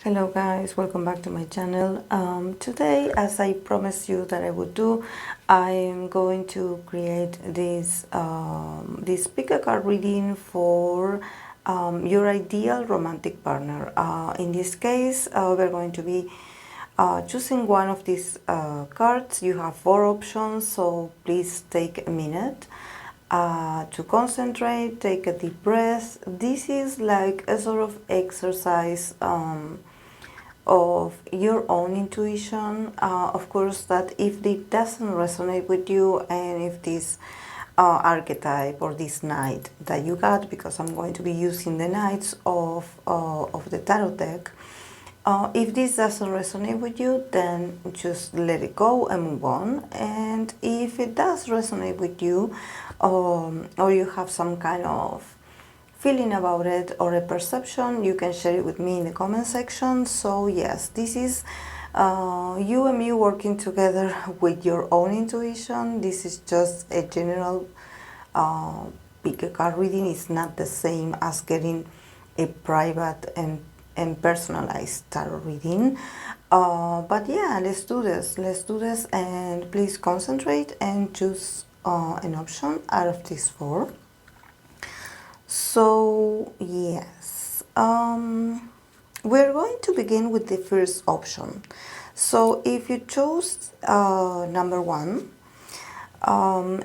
Hello guys, welcome back to my channel. Today, as I promised you that I would do, I'm going to create this pick a card reading for your ideal romantic partner. In this case, we're going to be choosing one of these cards. You have 4 options, so please take a minute to concentrate, take a deep breath. This is like a sort of exercise of your own intuition. Of course, that if it doesn't resonate with you, and if this archetype or this knight that you got, because I'm going to be using the knights of the tarot deck, if this doesn't resonate with you, then just let it go and move on. And if it does resonate with you, or you have some kind of feeling about it or a perception, you can share it with me in the comment section. So yes, this is you and me working together with your own intuition. This is just a general pick a card reading. It's not the same as getting a private and personalized tarot reading. But yeah, let's do this, and please concentrate and choose an option out of these 4. So yes, we're going to begin with the first option. So if you chose number 1,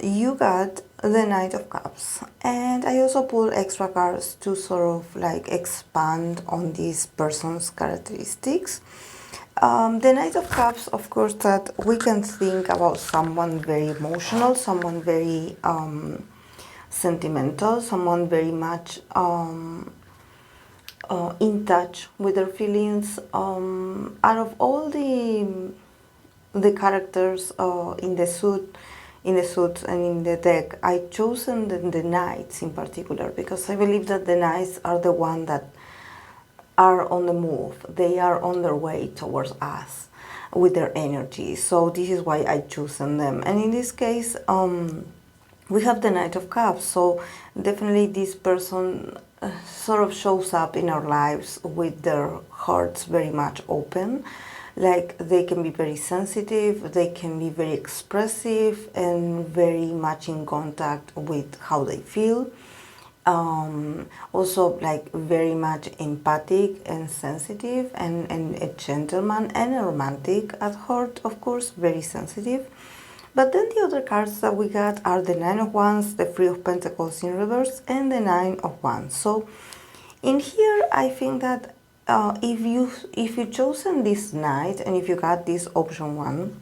you got the Knight of Cups, and I also pulled extra cards to sort of like expand on this person's characteristics. The Knight of Cups, of course, that we can think about someone very emotional, someone very sentimental, someone very much in touch with their feelings. Out of all the characters in the suits and in the deck, I chosen the knights in particular because I believe that the knights are the ones that are on the move. They are on their way towards us with their energy. So this is why I chosen them. And in this case, we have the Knight of Cups, so definitely this person sort of shows up in our lives with their hearts very much open. Like, they can be very sensitive, they can be very expressive, and very much in contact with how they feel. Also, like, very much empathic and sensitive, and a gentleman and a romantic at heart, of course, very sensitive. But then the other cards that we got are the Nine of Wands, the Three of Pentacles in reverse, and the Nine of Wands. So in here, I think that if you chosen this knight, and if you got this option 1,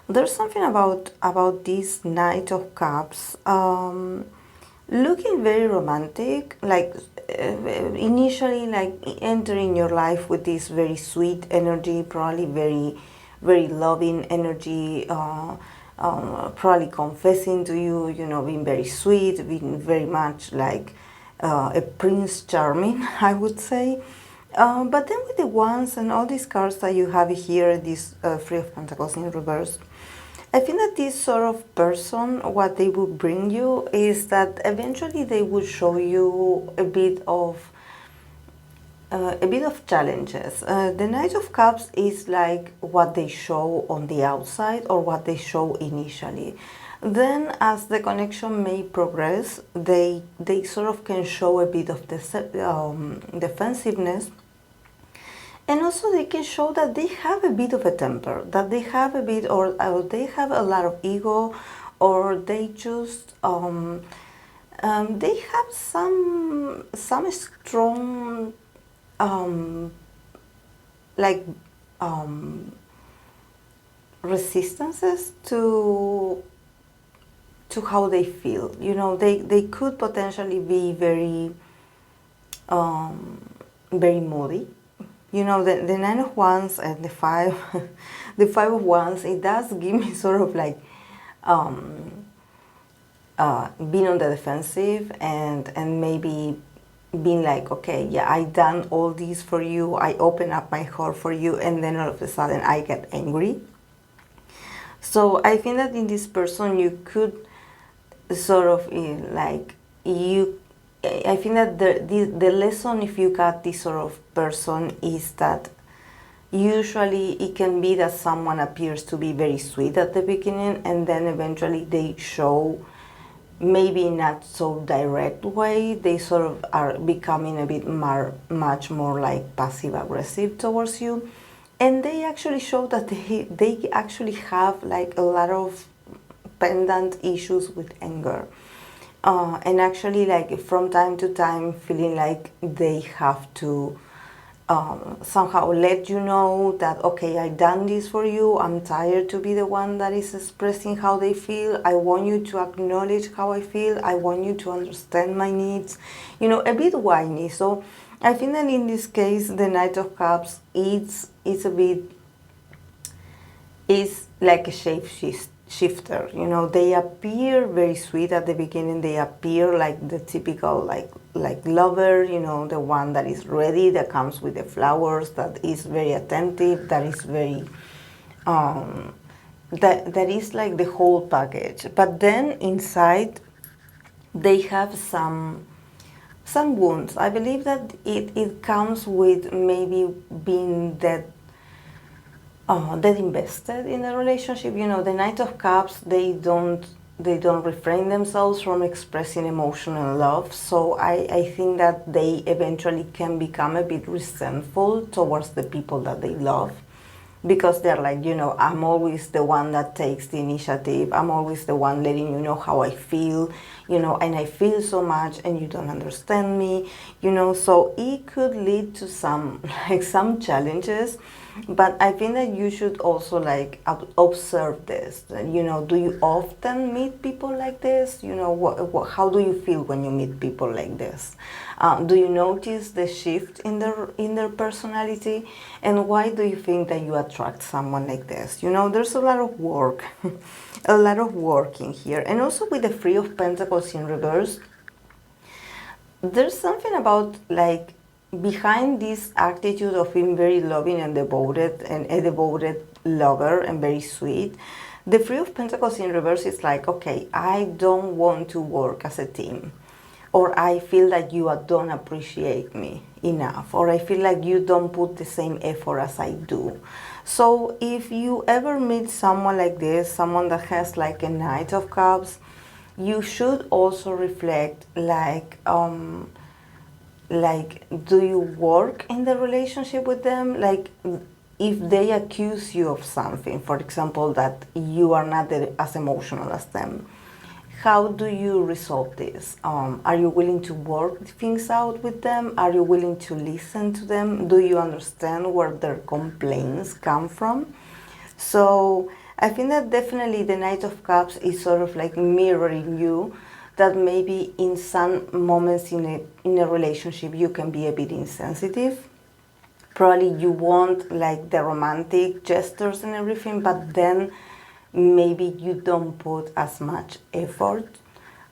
there's something about this Knight of Cups looking very romantic, like initially, like entering your life with this very sweet energy, probably very loving energy, probably confessing to you, you know, being very sweet, being very much like a Prince Charming, I would say. But then with the wands and all these cards that you have here, this Three of Pentacles in reverse, I think that this sort of person, what they will bring you is that eventually they will show you a bit of challenges. The Knight of Cups is like what they show on the outside, or what they show initially. Then as the connection may progress, they sort of can show a bit of defensiveness. And also they can show that they have a bit of a temper, that they have a bit, or they have a lot of ego, or they just they have some strong like resistances to how they feel. You know, they could potentially be very very moody. You know, the Nine of Wands and the Five the Five of Wands, it does give me sort of like being on the defensive, and maybe being like, okay, yeah, I done all this for you, I open up my heart for you, and then all of a sudden I get angry. So I think that in this person you could sort of like, you I think that the lesson, if you got this sort of person, is that usually it can be that someone appears to be very sweet at the beginning, and then eventually they show, maybe not so direct way, they sort of are becoming a bit much more like passive aggressive towards you, and they actually show that they actually have like a lot of pendant issues with anger, and actually like from time to time feeling like they have to somehow let you know that, okay, I done this for you, I'm tired to be the one that is expressing how they feel, I want you to acknowledge how I feel, I want you to understand my needs, you know, a bit whiny. So I think that in this case the Knight of Cups is a bit, is like a shifter, you know. They appear very sweet at the beginning, they appear like the typical like lover, you know, the one that is ready, that comes with the flowers, that is very attentive, that is very that is like the whole package. But then inside they have some wounds. I believe that it comes with maybe being that invested in the relationship. You know, the Knight of Cups, they don't refrain themselves from expressing emotional love. So I think that they eventually can become a bit resentful towards the people that they love, because they're like, you know, I'm always the one that takes the initiative, I'm always the one letting you know how I feel, you know, and I feel so much and you don't understand me, you know. So it could lead to some like some challenges. But I think that you should also like observe this. You know, do you often meet people like this? You know, how do you feel when you meet people like this? Do you notice the shift in their personality? And why do you think that you attract someone like this? You know, there's a lot of work, a lot of work in here. And also with the Three of Pentacles in reverse, there's something about like behind this attitude of being very loving and devoted, and a devoted lover and very sweet, the Three of Pentacles in reverse is like, okay, I don't want to work as a team, or I feel like you don't appreciate me enough, or I feel like you don't put the same effort as I do. So if you ever meet someone like this, someone that has like a Knight of Cups, you should also reflect like, do you work in the relationship with them? Like, if they accuse you of something, for example, that you are not as emotional as them, how do you resolve this? Are you willing to work things out with them? Are you willing to listen to them? Do you understand where their complaints come from? So I think that definitely the Knight of Cups is sort of like mirroring you, that maybe in some moments in a relationship you can be a bit insensitive. Probably you want like the romantic gestures and everything, but then maybe you don't put as much effort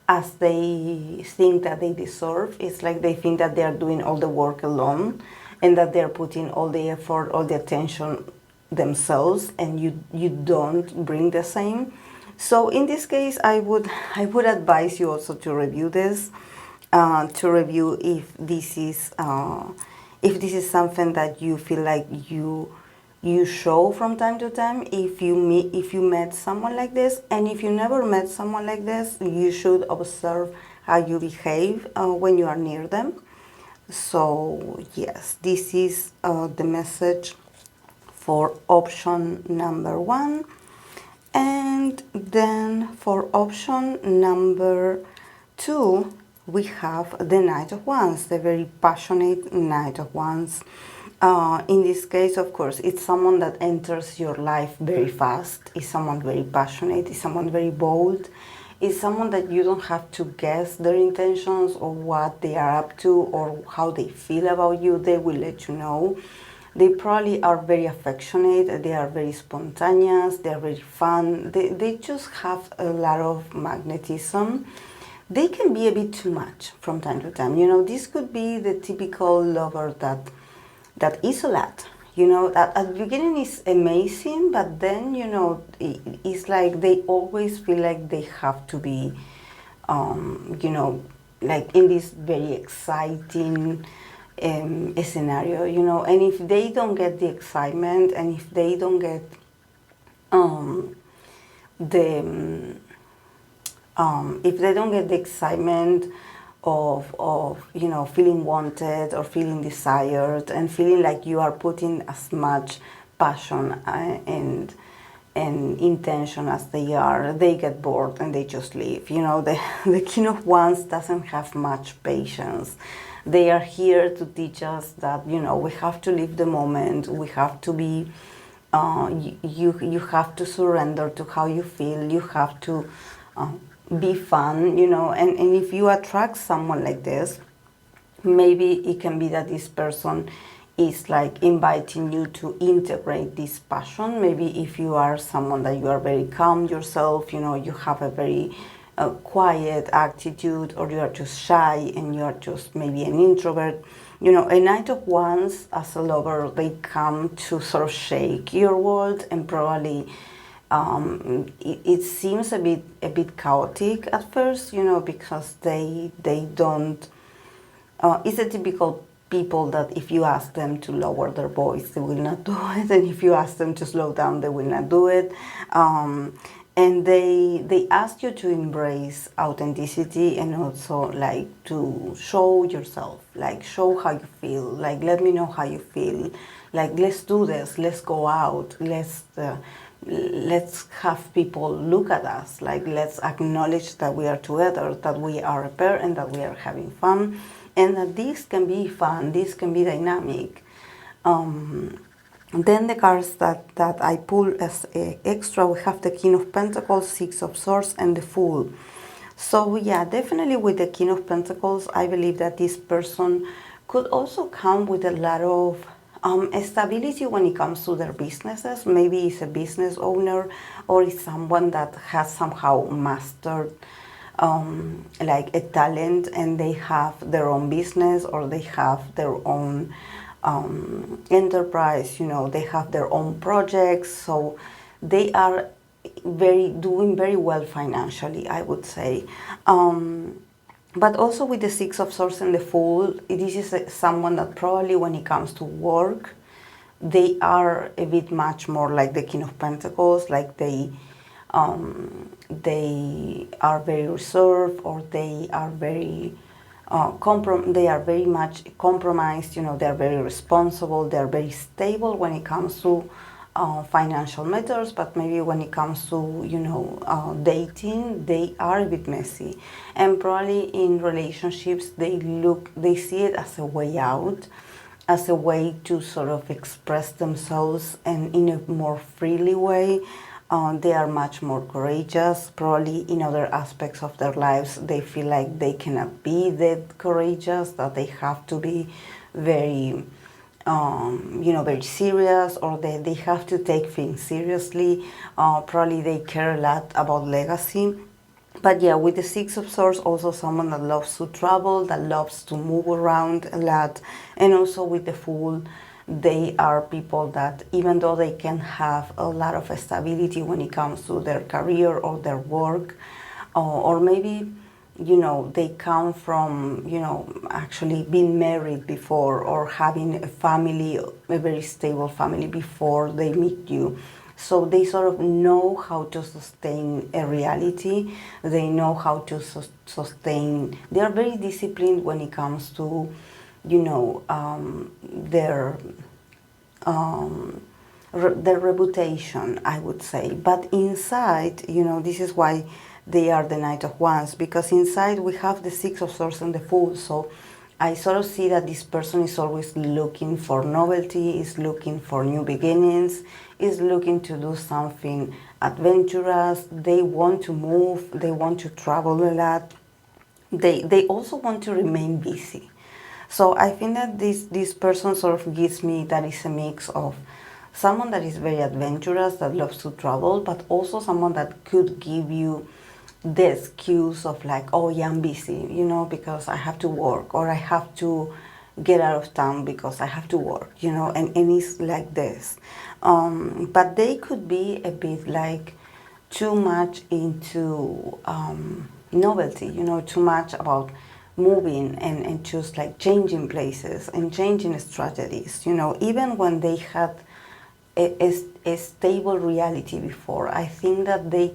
as they think that they deserve. It's like they think that they are doing all the work alone, and that they're putting all the effort, all the attention themselves, and you don't bring the same. So in this case, I would advise you also to review this, to review if this is something that you feel like you show from time to time. If you met someone like this, and if you never met someone like this, you should observe how you behave when you are near them. So yes, this is the message for option number 1. And then for option number 2, we have the Knight of Wands, the very passionate Knight of Wands. In this case, of course, it's someone that enters your life very fast, is someone very passionate, is someone very bold, is someone that you don't have to guess their intentions or what they are up to or how they feel about you. They will let you know. They probably are very affectionate, they are very spontaneous, they are very fun, they just have a lot of magnetism. They can be a bit too much from time to time. You know, this could be the typical lover that is a lot. You know, that at the beginning is amazing, but then, you know, it's like they always feel like they have to be, you know, like in this very exciting scenario, you know. And if they don't get the excitement, and if they don't get the if they don't get the excitement of you know, feeling wanted or feeling desired and feeling like you are putting as much passion and intention as they are, they get bored and they just leave. You know, the King of Wands doesn't have much patience. They are here to teach us that, you know, we have to live the moment. We have to be, you have to surrender to how you feel. You have to be fun, you know. And if you attract someone like this, maybe it can be that this person is like inviting you to integrate this passion. Maybe if you are someone that you are very calm yourself, you know, you have a very quiet attitude, or you are just shy and you are just maybe an introvert, you know, a Knight of Wands as a lover, they come to sort of shake your world, and probably it seems a bit chaotic at first, you know, because they don't. It's a typical people that if you ask them to lower their voice, they will not do it, and if you ask them to slow down, they will not do it. And they ask you to embrace authenticity, and also like to show yourself, like show how you feel, like let me know how you feel, like let's do this, let's go out, let's have people look at us, like let's acknowledge that we are together, that we are a pair, and that we are having fun, and that this can be fun, this can be dynamic. Then the cards that I pull as extra, we have the King of Pentacles, Six of Swords, and the Fool. So yeah, definitely with the King of Pentacles, I believe that this person could also come with a lot of stability when it comes to their businesses. Maybe it's a business owner, or it's someone that has somehow mastered like a talent, and they have their own business, or they have their own enterprise, you know, they have their own projects, so they are doing very well financially, I would say. But also with the Six of Swords and the Fool, this is someone that probably when it comes to work, they are a bit much more like the King of Pentacles, like they are very reserved, or they are very they are very much compromised, you know, they are very responsible, they are very stable when it comes to financial matters, but maybe when it comes to, you know, dating, they are a bit messy. And probably in relationships, they see it as a way out, as a way to sort of express themselves, and in a more freely way. They are much more courageous. Probably in other aspects of their lives, they feel like they cannot be that courageous, that they have to be very, you know, very serious, or they have to take things seriously. Probably they care a lot about legacy. But yeah, with the Six of Swords, also someone that loves to travel, that loves to move around a lot. And also with the Fool, they are people that, even though they can have a lot of stability when it comes to their career or their work, or maybe, you know, they come from, you know, actually being married before, or having a family, a very stable family before they meet you. So they sort of know how to sustain a reality. They know how to sustain. They are very disciplined when it comes to, you know, their reputation, I would say. But inside, you know, this is why they are the Knight of Wands, because inside we have the Six of Swords and the Fool. So I sort of see that this person is always looking for novelty, is looking for new beginnings, is looking to do something adventurous. They want to move, they want to travel a lot. They also want to remain busy. So I think that this person sort of gives me that is a mix of someone that is very adventurous, that loves to travel, but also someone that could give you the excuse of like, oh yeah, I'm busy, you know, because I have to work, or I have to get out of town because I have to work, you know, and it's like this. But they could be a bit like too much into novelty, you know, too much about moving and just like changing places and changing strategies. You know, even when they had a stable reality before, I think that they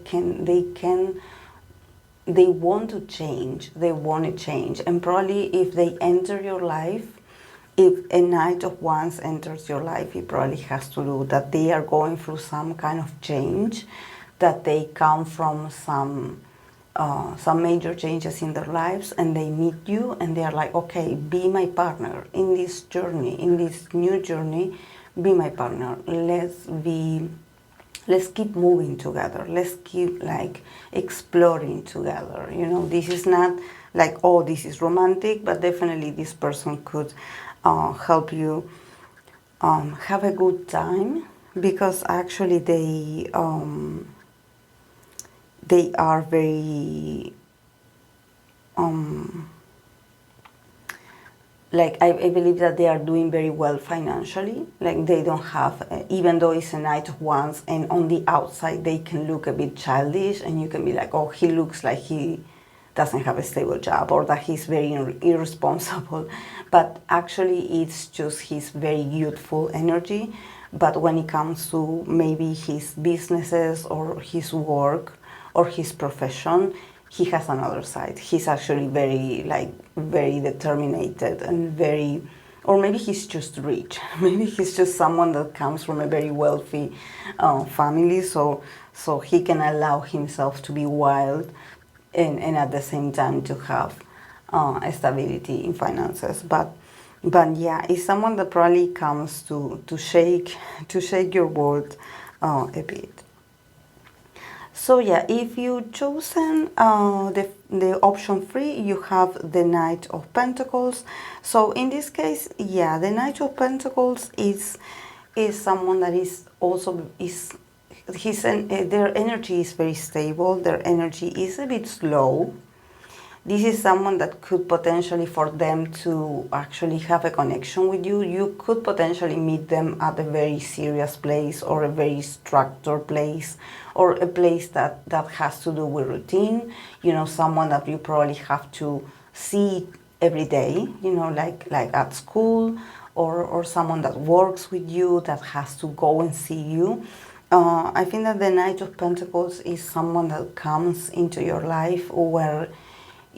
want to change, they want to change. And probably if they enter your life, if a Knight of Wands enters your life, it probably has to do that they are going through some kind of change, that they come from some major changes in their lives, and they meet you and they are like, okay, be my partner in this journey, in this new journey, be my partner. Let's keep moving together. Let's keep like exploring together. You know, this is not like, oh, this is romantic, but definitely this person could help you have a good time, because actually they are very like I believe that they are doing very well financially. Like they don't have, even though it's a Knight of Wands, and on the outside they can look a bit childish, and you can be like, oh, he looks like he doesn't have a stable job, or that he's very irresponsible. But actually it's just his very youthful energy. But when it comes to maybe his businesses or his work or his profession, he has another side. He's actually very determined and very, or maybe he's just rich. Maybe he's just someone that comes from a very wealthy family, so he can allow himself to be wild and at the same time to have stability in finances. But yeah, it's someone that probably comes to shake your world a bit. So yeah, if you chosen the option 3, you have the Knight of Pentacles. So in this case, yeah, the Knight of Pentacles is someone that is also their energy is very stable. Their energy is a bit slow. This is someone that could potentially, for them to actually have a connection with you, you could potentially meet them at a very serious place, or a very structured place, or a place that has to do with routine. You know, someone that you probably have to see every day, you know, like at school, or someone that works with you that has to go and see you. I think that the Knight of Pentacles is someone that comes into your life where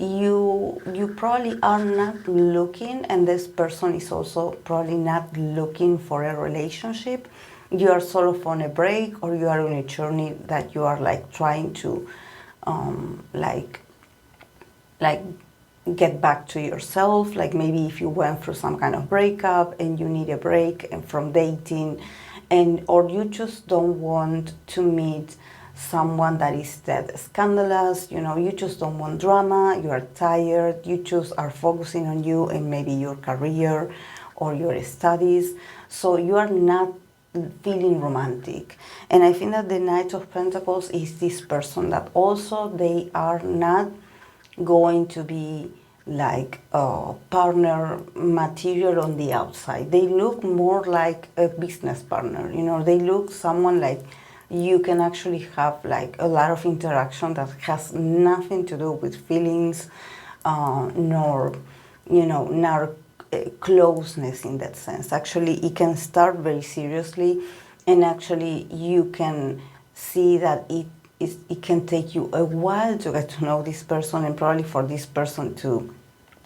you probably are not looking, and this person is also probably not looking for a relationship. You are sort of on a break, or you are on a journey that you are like trying to like get back to yourself. Like maybe if you went through some kind of breakup and you need a break from dating, and or you just don't want to meet someone that is that scandalous, you know, you just don't want drama, you are tired, you just are focusing on you and maybe your career or your studies, so you are not feeling romantic. And I think that the Knight of Pentacles is this person that also they are not going to be like a partner material on the outside. They look more like a business partner, you know, they look someone like you can actually have like a lot of interaction that has nothing to do with feelings, nor, you know, nor closeness in that sense. Actually, it can start very seriously, and actually you can see that it can take you a while to get to know this person, and probably for this person to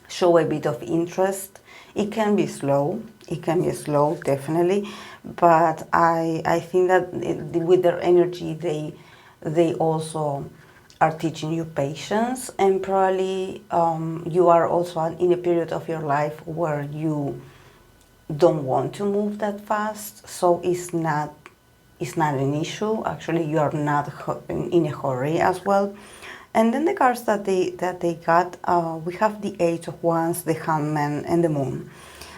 show a bit of interest. It can be slow, definitely, but I think that with their energy, they also are teaching you patience, and probably you are also in a period of your life where you don't want to move that fast, so it's not an issue. Actually, you are not in a hurry as well. And then the cards that they got, we have the Eight of Wands, the Hangman, and the Moon.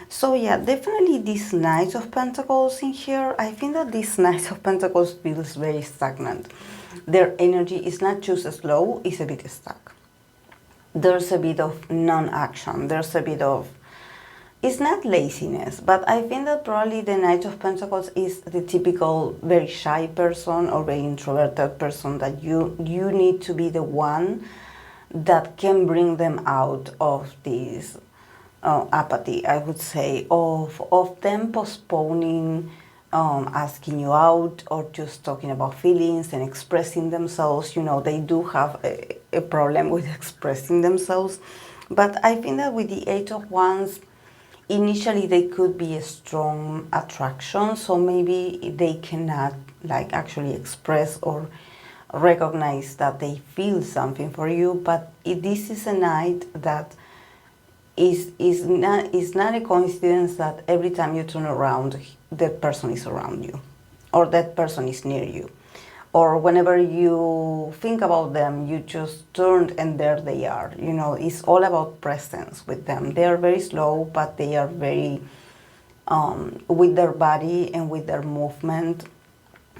So yeah, definitely this Knight of Pentacles in here, I think that this Knight of Pentacles feels very stagnant. Their energy is not just slow, it's a bit stuck. There's a bit of non-action, there's a bit of, it's not laziness, but I think that probably the Knight of Pentacles is the typical very shy person or very introverted person that you need to be the one that can bring them out of this apathy, I would say, of them postponing asking you out or just talking about feelings and expressing themselves. You know, they do have a problem with expressing themselves. But I think that with the Eight of Wands, initially they could be a strong attraction, so maybe they cannot like actually express or recognize that they feel something for you. But this is a night that is not a coincidence that every time you turn around, that person is around you, or that person is near you, or whenever you think about them, you just turn and there they are. You know, it's all about presence with them. They are very slow, but they are very with their body and with their movement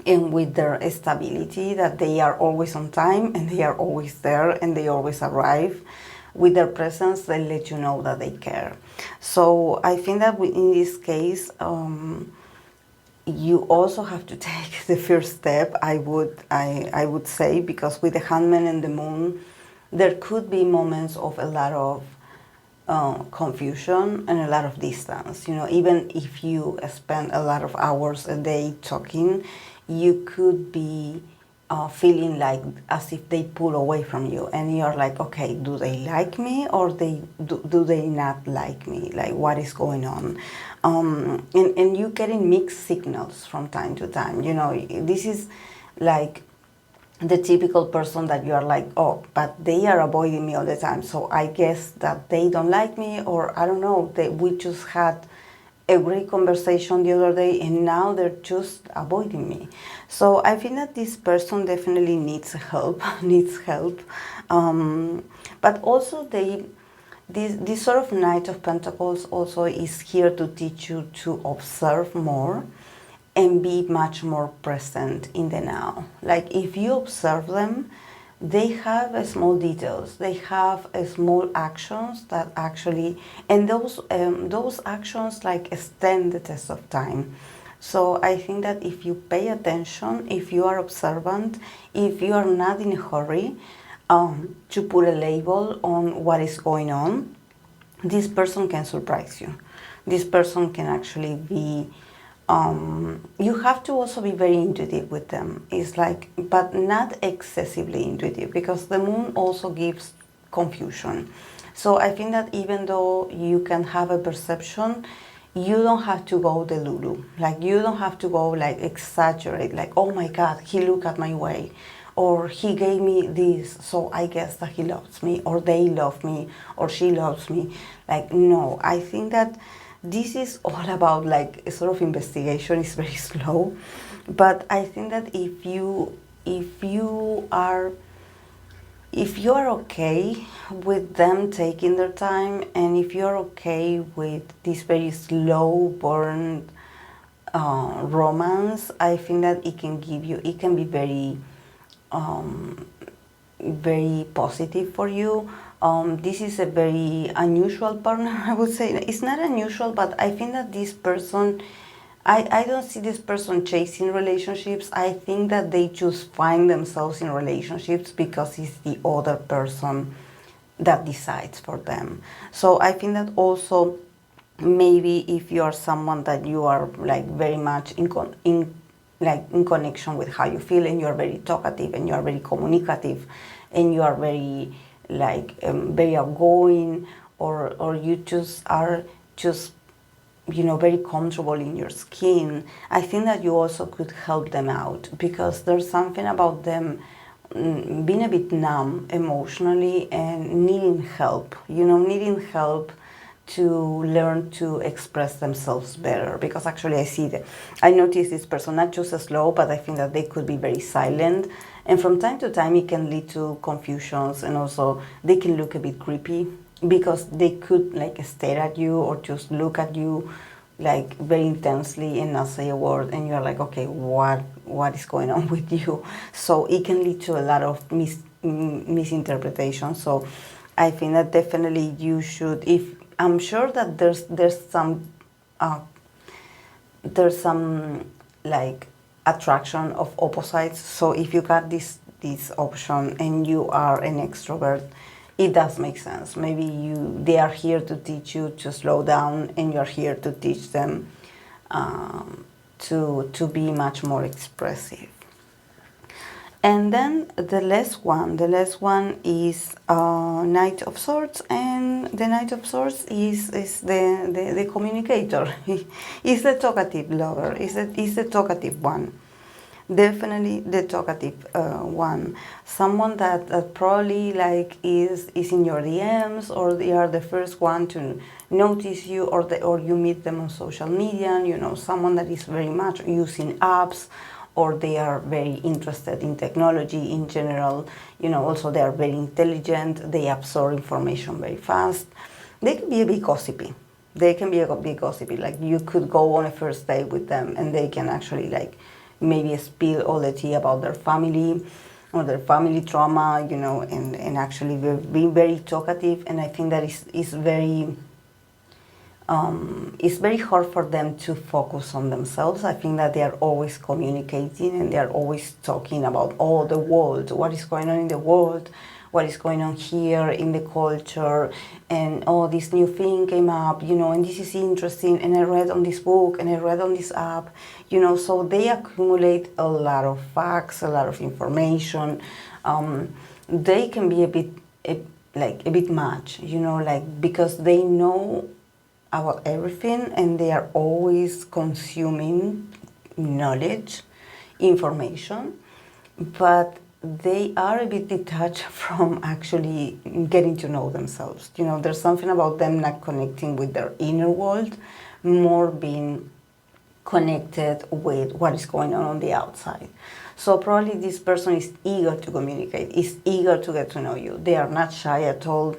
and with their stability, that they are always on time and they are always there and they always arrive. With their presence, they let you know that they care. So I think that in this case, you also have to take the first step, I would say, because with the Hangman and the Moon, there could be moments of a lot of confusion and a lot of distance. You know, even if you spend a lot of hours a day talking, you could be feeling like as if they pull away from you, and you're like, okay, do they like me or do they not like me? Like, what is going on? And you getting mixed signals from time to time. You know, this is like the typical person that you are like, oh, but they are avoiding me all the time, so I guess that they don't like me, or I don't know, we just had a great conversation the other day and now they're just avoiding me. So I think that this person definitely needs help, but also this sort of Knight of Pentacles also is here to teach you to observe more and be much more present in the now. Like, if you observe them, they have small details, they have small actions that actually, and those actions like stand the test of time. So I think that if you pay attention, if you are observant, if you are not in a hurry to put a label on what is going on, this person can surprise you. This person can actually be you have to also be very intuitive with them. It's like, but not excessively intuitive, because the Moon also gives confusion. So I think that even though you can have a perception, you don't have to go delulu. Like, you don't have to go like exaggerate, like, oh my God, he looked at my way, or he gave me this, so I guess that he loves me, or they love me, or she loves me. Like, no, I think that this is all about like a sort of investigation. It's very slow, but I think that if you are okay with them taking their time, and if you're okay with this very slow burn romance, I think that it can be very very positive for you. This is a very unusual partner, I would say. It's not unusual, but I think that this person, I don't see this person chasing relationships. I think that they just find themselves in relationships because it's the other person that decides for them. So I think that also, maybe if you are someone that you are like very much in connection with how you feel, and you are very talkative and you are very communicative and you are very very outgoing, or you just are just, you know, very comfortable in your skin, I think that you also could help them out, because there's something about them being a bit numb emotionally and needing help, needing help to learn to express themselves better. Because actually I notice this person not just slow, but I think that they could be very silent, and from time to time it can lead to confusions, and also they can look a bit creepy because they could like stare at you or just look at you like very intensely and not say a word, and you're like, okay, what is going on with you? So it can lead to a lot of misinterpretation. So I think that definitely you should, if I'm sure that there's some like attraction of opposites. So if you got this option and you are an extrovert, it does make sense. Maybe they are here to teach you to slow down, and you're here to teach them to be much more expressive. And then the last one is Knight of Swords, and the Knight of Swords is the communicator. Is the talkative lover, is the talkative one. Definitely the talkative one. Someone that probably like is in your DMs, or they are the first one to notice you, or you meet them on social media. You know, someone that is very much using apps, or they are very interested in technology in general. You know, also they are very intelligent, they absorb information very fast. They can be a bit gossipy. Like you could go on a first date with them, and they can actually like maybe spill all the tea about their family or their family trauma, you know, and actually be very talkative. And I think that is very it's very hard for them to focus on themselves. I think that they are always communicating, and they are always talking about the world, what is going on in the world, what is going on here in the culture, and this new thing came up, you know, and this is interesting, and I read on this book, and I read on this app, you know. So they accumulate a lot of facts, a lot of information. They can be a bit much, you know, like, because they know about everything, and they are always consuming knowledge, information, but they are a bit detached from actually getting to know themselves. You know, there's something about them not connecting with their inner world, more being connected with what is going on the outside. So probably this person is eager to communicate, is eager to get to know you. They are not shy at all.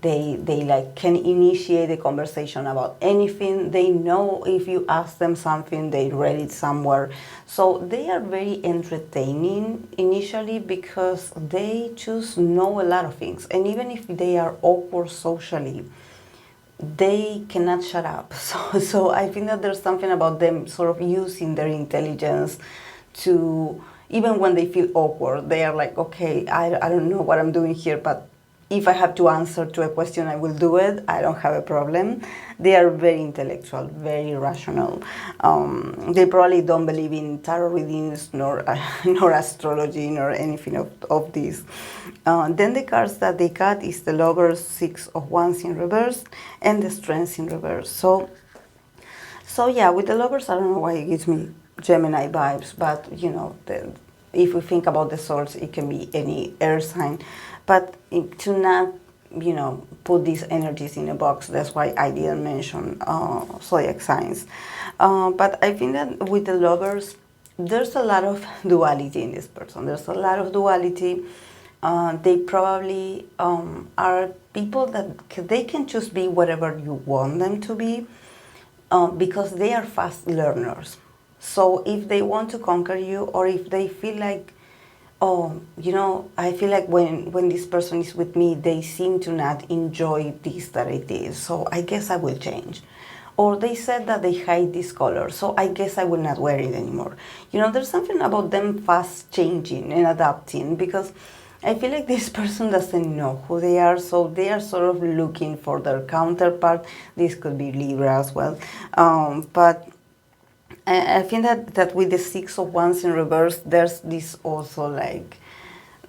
They like can initiate a conversation about anything. They know if you ask them something, they read it somewhere. So they are very entertaining initially, because they just know a lot of things. And even if they are awkward socially, they cannot shut up. So I think that there's something about them sort of using their intelligence to, even when they feel awkward, they are like, okay, I don't know what I'm doing here, but if I have to answer to a question, I will do it. I don't have a problem. They are very intellectual, very rational. They probably don't believe in tarot readings, nor astrology, nor anything of this. Then the cards that they got is the Lovers, Six of Wands in reverse, and the Strength in reverse. So yeah, with the Lovers, I don't know why it gives me Gemini vibes, but you know, if we think about the Swords, it can be any air sign. But to not, you know, put these energies in a box, that's why I didn't mention zodiac signs. But I think that with the Lovers, there's a lot of duality in this person. There's a lot of duality. They probably are people that they can just be whatever you want them to be, because they are fast learners. So if they want to conquer you, or if they feel like, oh, you know, I feel like when this person is with me, they seem to not enjoy this that I did, so I guess I will change. Or they said that they hate this color, so I guess I will not wear it anymore. You know, there's something about them fast changing and adapting, because I feel like this person doesn't know who they are, so they are sort of looking for their counterpart. This could be Libra as well. But I think that with the Six of Wands in reverse, there's this also like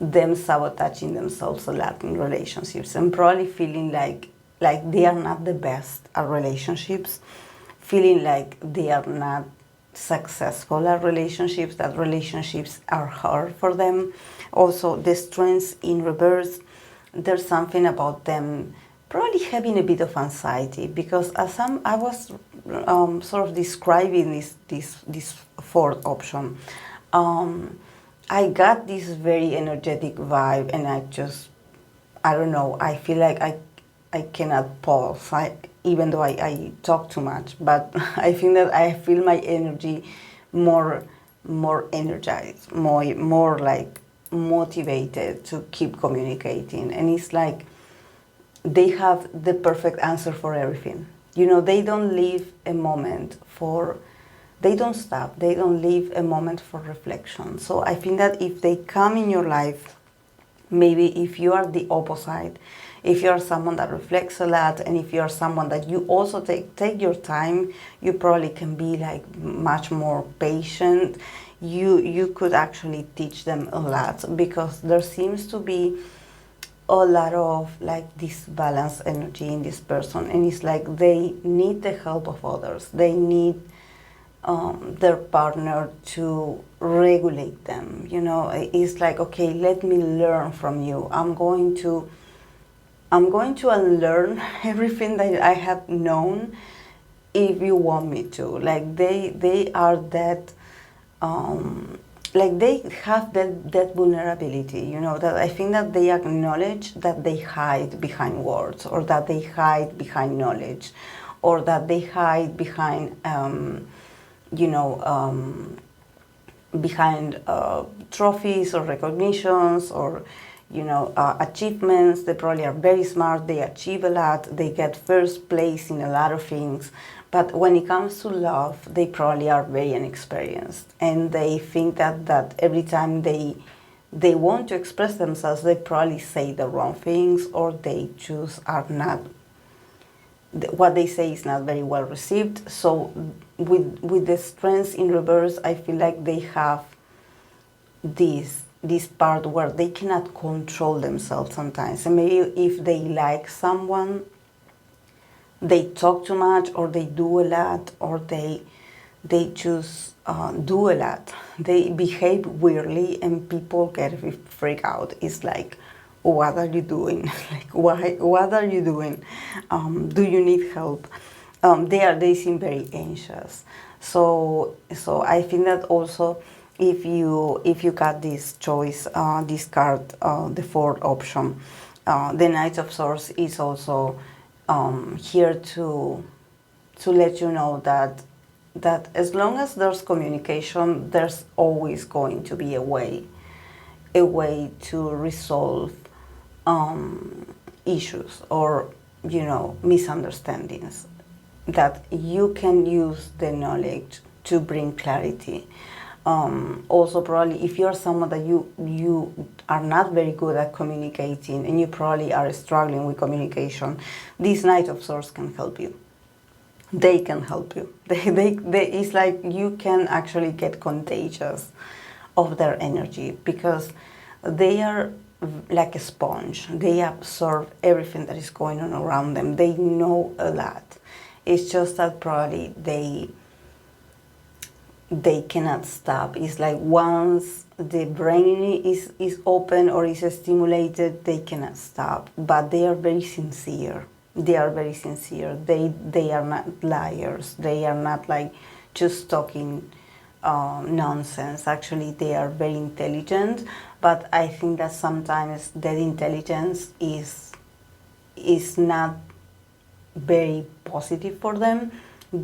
them sabotaging themselves a lot in relationships, and probably feeling like they are not the best at relationships, feeling like they are not successful at relationships, that relationships are hard for them. Also, the Strength in reverse, there's something about them probably having a bit of anxiety, because as I was sort of describing this fourth option, I got this very energetic vibe, and I don't know, I feel like I cannot pause, even though I talk too much, but I think that I feel my energy more energized, more like motivated to keep communicating. And it's like they have the perfect answer for everything. You know, they don't leave a moment they don't stop, they don't leave a moment for reflection. So I think that if they come in your life, maybe if you are the opposite, If you're someone that reflects a lot, and if you're someone that you also take your time, you probably can be like much more patient. You could actually teach them a lot, because there seems to be a lot of like this balanced energy in this person, and it's like they need the help of others. They need their partner to regulate them. You know, it's like, okay, let me learn from you. I'm going to unlearn everything that I have known, if you want me to. Like they are that like they have that vulnerability, you know, that I think that they acknowledge that they hide behind words, or that they hide behind knowledge, or that they hide behind you know, behind trophies or recognitions, or you know, achievements. They probably are very smart, they achieve a lot, they get first place in a lot of things, but when it comes to love, they probably are very inexperienced, and they think that every time they want to express themselves, they probably say the wrong things, or they just are not, what they say is not very well received. So with the strengths in reverse, I feel like they have this part where they cannot control themselves sometimes, and maybe if they like someone, they talk too much, or they do a lot, or they just do a lot. They behave weirdly, and people get freaked out. It's like, what are you doing? Like, why? What are you doing? Do you need help? They seem very anxious. So I think that also, if you got this choice, this card, the fourth option, the Knight of Swords is also here to let you know that as long as there's communication, there's always going to be a way to resolve issues, or you know, misunderstandings, that you can use the knowledge to bring clarity. Also, probably if you're someone that you are not very good at communicating, and you probably are struggling with communication, this Knight of Swords can help you. They can help you. It's like you can actually get contagious of their energy, because they are like a sponge. They absorb everything that is going on around them. They know a lot. It's just that probably they cannot stop. It's like once the brain is open or is stimulated, they cannot stop. But they are very sincere. They are very sincere. They are not liars. They are not like just talking nonsense. Actually, they are very intelligent. But I think that sometimes that intelligence is not very positive for them,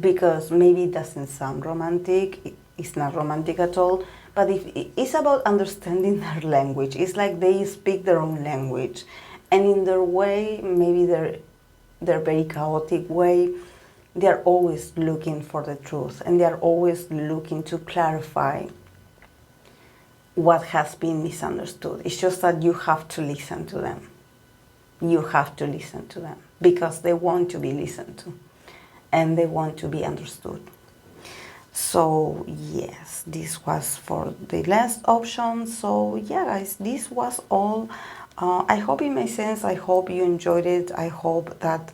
because maybe it doesn't sound romantic. It's not romantic at all. But if it's about understanding their language, it's like they speak their own language, and in their way, maybe their very chaotic way, they are always looking for the truth, and they are always looking to clarify what has been misunderstood. It's just that you have to listen to them. You have to listen to them, because they want to be listened to, and they want to be understood. So yes, this was for the last option. So yeah, guys, this was all. I hope it made sense. I hope you enjoyed it. I hope that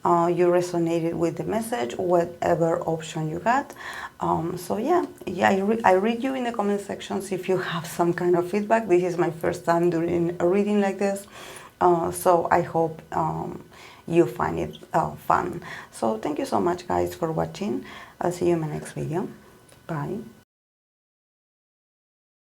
you resonated with the message, whatever option you got. So yeah, I read you in the comment sections if you have some kind of feedback. This is my first time doing a reading like this, so I hope you find it fun. So thank you so much, guys, for watching. I'll see you in my next video. Bye.